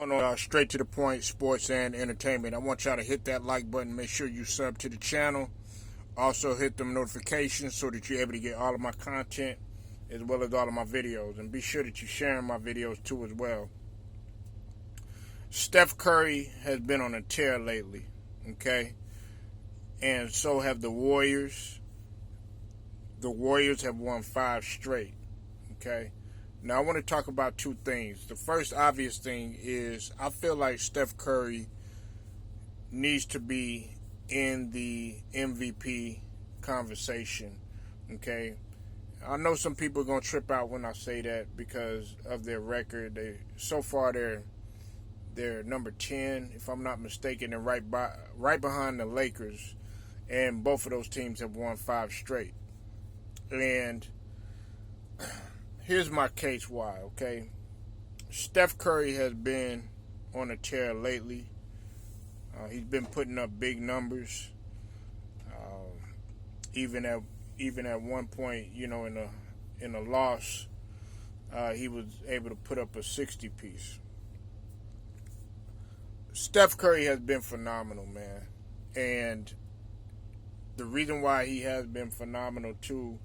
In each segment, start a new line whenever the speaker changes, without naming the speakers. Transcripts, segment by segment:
On straight to the point, sports and entertainment. I want y'all to hit that like button. Make sure you sub to the channel. Also hit them notifications so that you're able to get all of my content as well as all of my videos. And be sure that you're sharing my videos too as well. Steph Curry has been on a tear lately, okay? And so have the Warriors. The Warriors have won 5 straight, okay? Now, I want to talk about 2 things. The first obvious thing is I feel like Steph Curry needs to be in the MVP conversation, okay? I know some people are going to trip out when I say that because of their record. So far, they're number 10, if I'm not mistaken, and right behind the Lakers, and both of those teams have won 5 straight. And here's my case why, okay? Steph Curry has been on a tear lately. He's been putting up big numbers. Even at one point, in a loss, he was able to put up a 60-piece. Steph Curry has been phenomenal, man. And the reason why he has been phenomenal too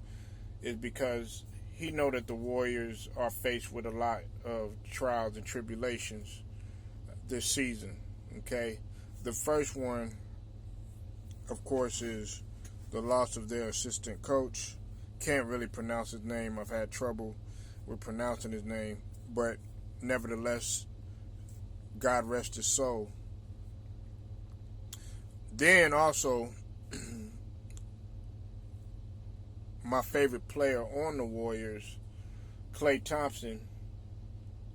is because he know that the Warriors are faced with a lot of trials and tribulations this season, okay? The first one, of course, is the loss of their assistant coach. Can't really pronounce his name. I've had trouble with pronouncing his name. But nevertheless, God rest his soul. Then also, my favorite player on the Warriors, Klay Thompson,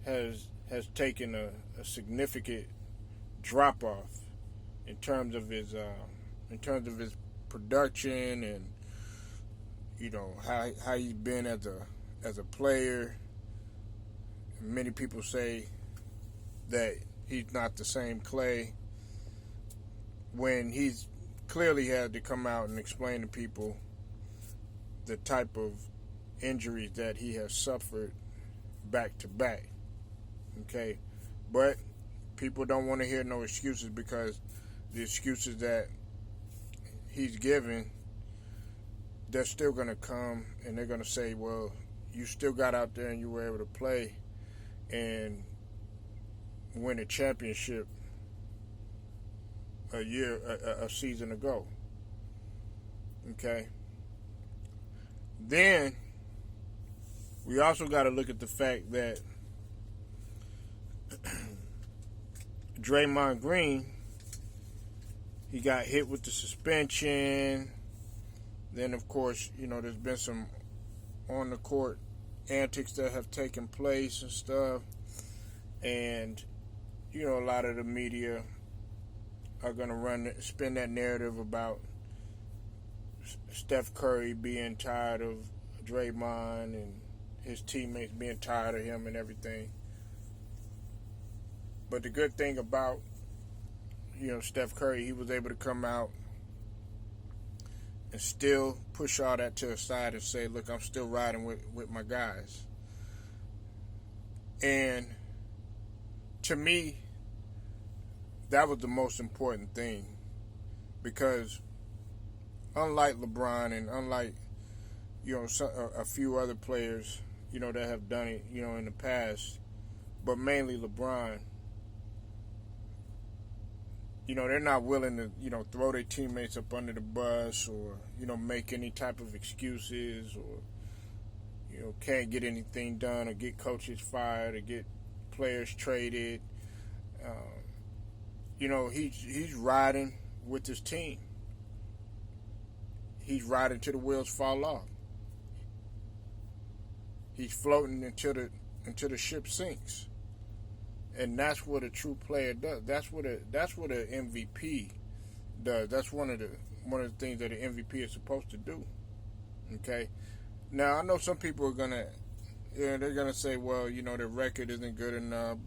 has taken a significant drop off in terms of his production and how he's been as a player. Many people say that he's not the same Klay when he's clearly had to come out and explain to people the type of injuries that he has suffered back to back. Okay? But people don't want to hear no excuses because the excuses that he's given, they're still going to come and they're going to say, well, you still got out there and you were able to play and win a championship a season ago. Okay? Then we also got to look at the fact that Draymond Green, he got hit with the suspension. Then, of course, there's been some on the court antics that have taken place and stuff. And, a lot of the media are going to spin that narrative about Steph Curry being tired of Draymond and his teammates being tired of him and everything. But the good thing about, Steph Curry, he was able to come out and still push all that to the side and say, look, I'm still riding with my guys. And to me, that was the most important thing, because unlike LeBron and unlike, a few other players, that have done it, in the past, but mainly LeBron, they're not willing to, throw their teammates up under the bus or, make any type of excuses or, can't get anything done or get coaches fired or get players traded. He's riding with his team. He's riding till the wheels fall off. He's floating until the ship sinks. And that's what a true player does. That's what an MVP does. That's one of the things that an MVP is supposed to do. Okay. Now I know some people are they're gonna say, well, their record isn't good enough,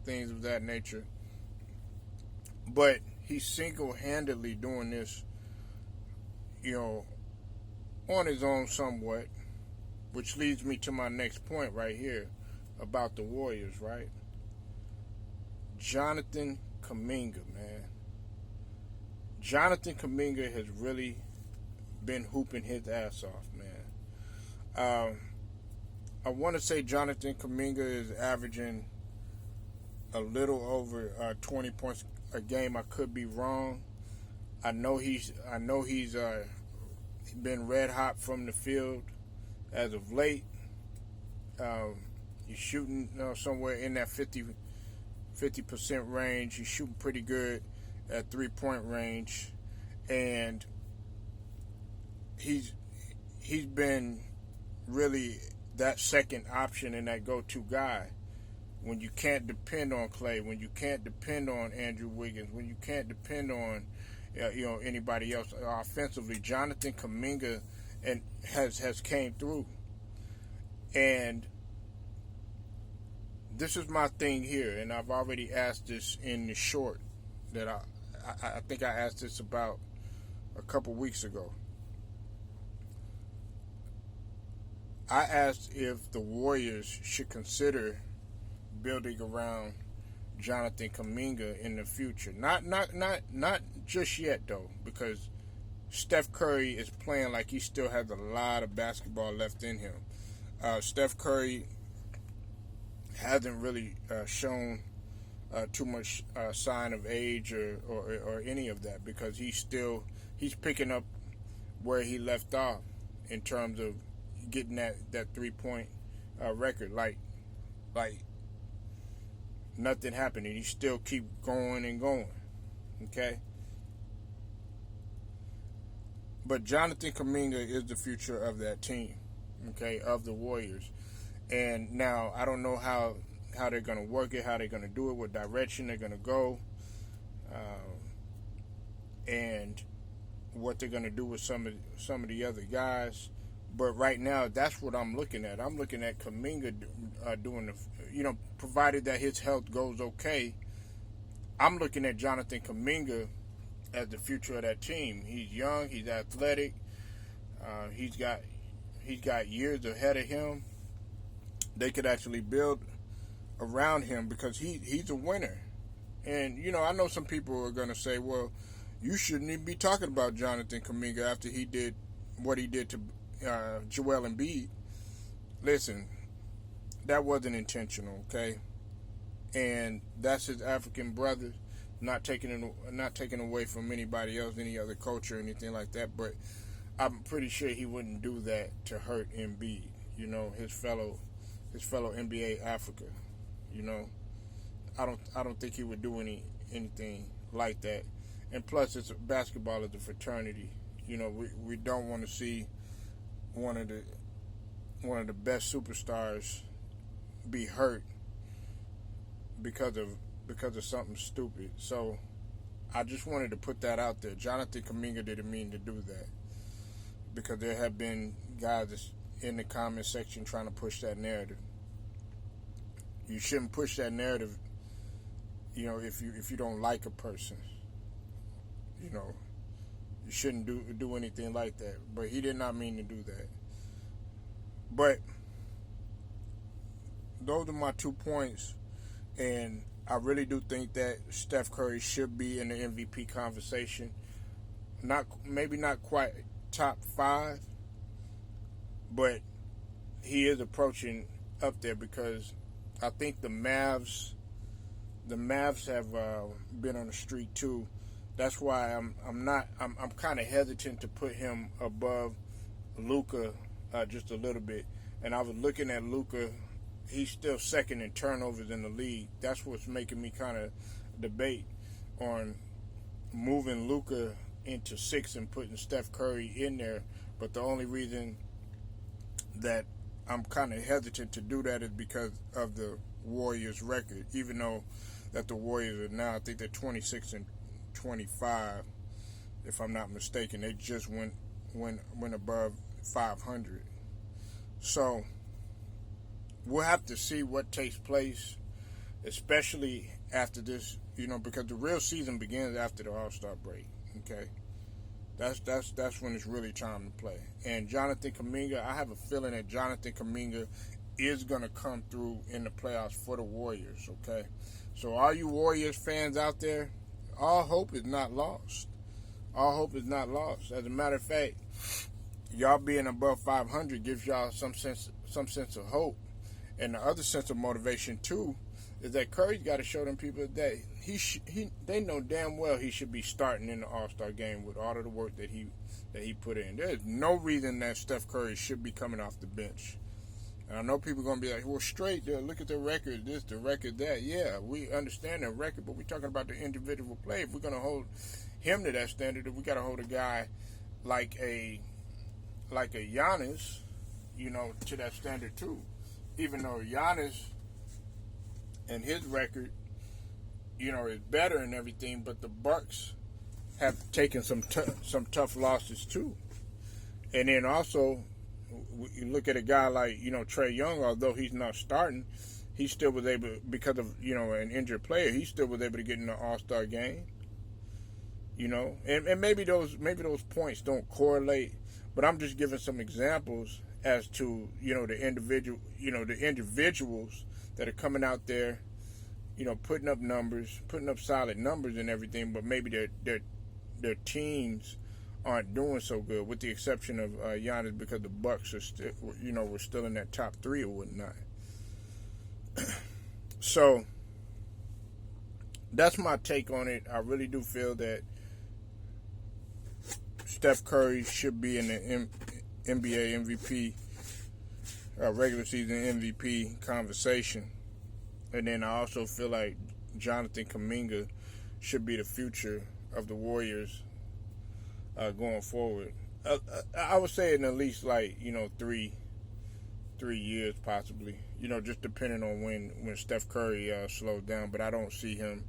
things of that nature. But he's single-handedly doing this, on his own somewhat, which leads me to my next point right here about the Warriors, right? Jonathan Kuminga, man. Jonathan Kuminga has really been hooping his ass off, man. I want to say Jonathan Kuminga is averaging a little over 20 points a game. I could be wrong. I know he's been red hot from the field as of late. He's shooting somewhere in that 50% range. He's shooting pretty good at 3-point range, and he's been really that second option and that go-to guy when you can't depend on Clay, when you can't depend on Andrew Wiggins, when you can't depend on anybody else offensively. Jonathan Kuminga has came through, and this is my thing here, and I've already asked this in the short that I think I asked this about a couple weeks ago. I asked if the Warriors should consider building around Jonathan Kuminga in the future. Not just yet though, because Steph Curry is playing like he still has a lot of basketball left in him. Steph Curry hasn't really shown too much sign of age or any of that, because he's picking up where he left off in terms of getting that 3-point record, like nothing happened, and he still keep going and going. Okay, but Jonathan Kuminga is the future of that team, okay, of the Warriors. And now I don't know how they're going to work it, how they're going to do it, what direction they're going to go, and what they're going to do with some of the other guys. But right now, that's what I'm looking at. I'm looking at Kuminga doing provided that his health goes okay. I'm looking at Jonathan Kuminga as the future of that team. He's young, he's athletic, he's got years ahead of him. They could actually build around him because he's a winner. And I know some people are going to say, well, you shouldn't even be talking about Jonathan Kuminga after he did what he did to Joel Embiid. Listen, that wasn't intentional, okay? And that's his African brother, not taking away from anybody else, any other culture or anything like that. But I'm pretty sure he wouldn't do that to hurt Embiid, his fellow NBA Africa. I don't think he would do anything like that. And plus, basketball is a fraternity. We don't want to see one of the best superstars be hurt because of something stupid. So I just wanted to put that out there. Jonathan Kuminga didn't mean to do that, because there have been guys in the comment section trying to push that narrative. You shouldn't push that narrative, if you don't like a person. You shouldn't do anything like that. But he did not mean to do that. But those are my 2 points, and I really do think that Steph Curry should be in the MVP conversation. Maybe not quite top 5, but he is approaching up there, because I think the Mavs have been on the streak too. That's why I'm kind of hesitant to put him above Luka just a little bit. And I was looking at Luka; he's still second in turnovers in the league. That's what's making me kind of debate on moving Luka into 6 and putting Steph Curry in there. But the only reason that I'm kind of hesitant to do that is because of the Warriors' record. Even though that the Warriors are now, I think they're 26-25, if I'm not mistaken. They just went above 500. So we'll have to see what takes place, especially after this, because the real season begins after the All-Star break. Okay, that's when it's really time to play. And Jonathan Kuminga, I have a feeling that Jonathan Kuminga is going to come through in the playoffs for the Warriors. Okay, So all you Warriors fans out there, all hope is not lost. All hope is not lost. As a matter of fact, y'all being above 500 gives y'all some sense of hope. And the other sense of motivation too is that Curry's got to show them people that they know damn well he should be starting in the All-Star game with all of the work that he put in. There's no reason that Steph Curry should be coming off the bench. And I know people are going to be like, well, straight there, look at the record, this, the record, that. Yeah, we understand the record, but we're talking about the individual play. If we're going to hold him to that standard, we got to hold a guy like a Giannis, to that standard too. Even though Giannis and his record, is better and everything, but the Bucks have taken some tough losses too. And then also, you look at a guy like, Trae Young, although he's not starting, he still was able, because of, an injured player, he still was able to get in the All-Star game. And maybe those points don't correlate, but I'm just giving some examples as to, the individuals that are coming out there, putting up solid numbers and everything, but maybe their teams aren't doing so good, with the exception of Giannis, because the Bucks are still, we're still in that top 3 or whatnot. So that's my take on it. I really do feel that Steph Curry should be in the NBA MVP, regular season MVP conversation. And then I also feel like Jonathan Kuminga should be the future of the Warriors going forward. I would say in at least 3 years possibly. Just depending on when Steph Curry slows down. But I don't see him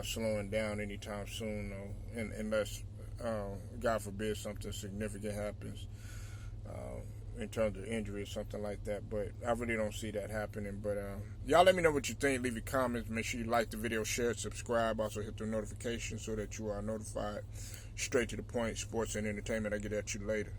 slowing down anytime soon, though, unless God forbid something significant happens in terms of injury or something like that. But I really don't see that happening. But y'all let me know what you think. Leave your comments. Make sure you like the video, share it, subscribe. Also hit the notification so that you are notified. Straight to the point, sports and entertainment. I'll get at you later.